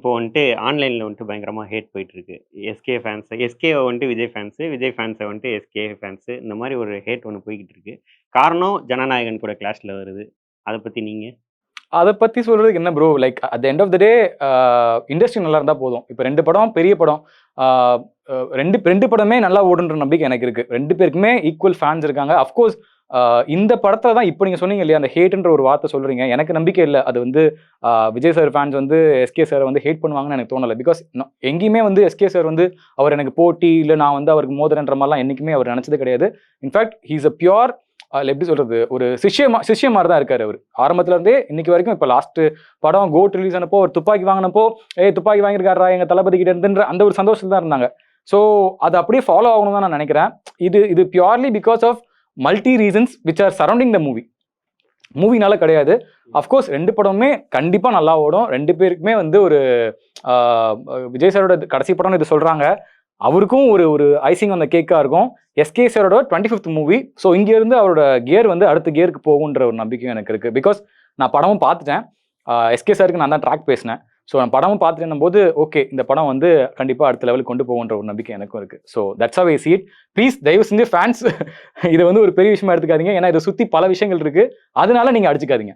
இப்போ வந்துட்டு ஆன்லைன்ல வந்துட்டு பயங்கரமா ஹேட் போயிட்டுருக்கு. எஸ்கே ஃபேன்ஸ் எஸ்கேவ வந்துட்டு விஜய் ஃபேன்ஸு, விஜய் ஃபேன்ஸ வந்துட்டு எஸ்கே ஃபேன்ஸு இந்த மாரி ஒரு ஹேட் ஒண்ணு போய்க்கிட்டு இருக்கு. காரணம் ஜனநாயகன் கூட கிளாஷ்ல வருது. அத பத்தி நீங்க? அத பத்தி சொல்றதுக்கு என்ன bro, like at the end of the day industry நல்லா இருந்தா போதும். இப்ப 2 படம் பெரிய படம். ஆ 2 படமே நல்லா ஓடுன்ற நம்பிக்கை எனக்கு இருக்கு. 2 பேருக்குமே ஈக்குவல் ஃபேன்ஸ் இருக்காங்க. அஃப்கோர்ஸ் இந்த படத்துல தான் இப்ப நீங்க சொன்னீங்க இல்லையா, அந்த ஹேட்ன்ற ஒரு வார்த்தை சொல்றீங்க. எனக்கு நம்பிக்கை இல்ல. அது வந்து விஜய் சார் ஃபேன்ஸ் வந்து எஸ்கே சார வந்து ஹேட் பண்ணுவாங்கன்னு எனக்கு தோணல. பிகாஸ் எங்கேயுமே வந்து எஸ்கே சார் வந்து அவர் எனக்கு போட்டி, இல்ல நான் வந்து அவருக்கு மோதுறேன்ற மாரிலாம் என்னைக்குமே அவர் நெனச்சது கிடையாது. In fact he is a pure எப்படி சொல்றது, ஒரு சிஷ்ய மாதிரி தான் இருக்காரு அவரு. ஆரம்பத்துல இருந்தே இன்னைக்கு வரைக்கும். இப்ப லாஸ்ட் படம் கோட் ரிலீஸ் ஆனப்போ ஒரு துப்பாக்கி வாங்கினப்போ, துப்பாக்கி வாங்கியிருக்காரா எங்க தளபதி கிட்ட இருந்துன்ற அந்த ஒரு சந்தோஷத்துல தான் இருந்தாங்க. ஸோ அது அப்படியே ஃபாலோ ஆகணும் தான் நான் நினைக்கிறேன். இது purely because of multi reasons which are surrounding the மூவினால கிடையாது. அஃப்கோர்ஸ் 2 படமுமே கண்டிப்பா நல்லா ஓடும். 2 பேருக்குமே வந்து ஒரு விஜய் சாரோட கடைசி படம்னு இது சொல்றாங்க. அவருக்கும் ஒரு ஒரு ஐசிங் அந்த கேக்கா இருக்கும். எஸ்கே சாரோட 25th மூவி. ஸோ இங்க இருந்து அவரோட கியர் வந்து அடுத்த கியருக்கு போகுன்ற ஒரு நம்பிக்கையும் எனக்கு இருக்கு. பிகாஸ் நான் படமும் பார்த்துட்டேன். எஸ்கே சாருக்கு நான் தான் ட்ராக் பேசினேன். ஸோ நான் படமும் பார்த்துட்டு போது ஓகே, இந்த படம் வந்து கண்டிப்பா அடுத்த லெவலுக்கு கொண்டு போகுன்ற ஒரு நம்பிக்கை எனக்கும் இருக்கு. So that's how I see it. Please தயவு செஞ்சு ஃபேன்ஸ் இதை வந்து ஒரு பெரிய விஷயமா எடுத்துக்காதீங்க. ஏன்னா இதை சுத்தி பல விஷயங்கள் இருக்கு. அதனால நீங்க அடிச்சுக்காதீங்க.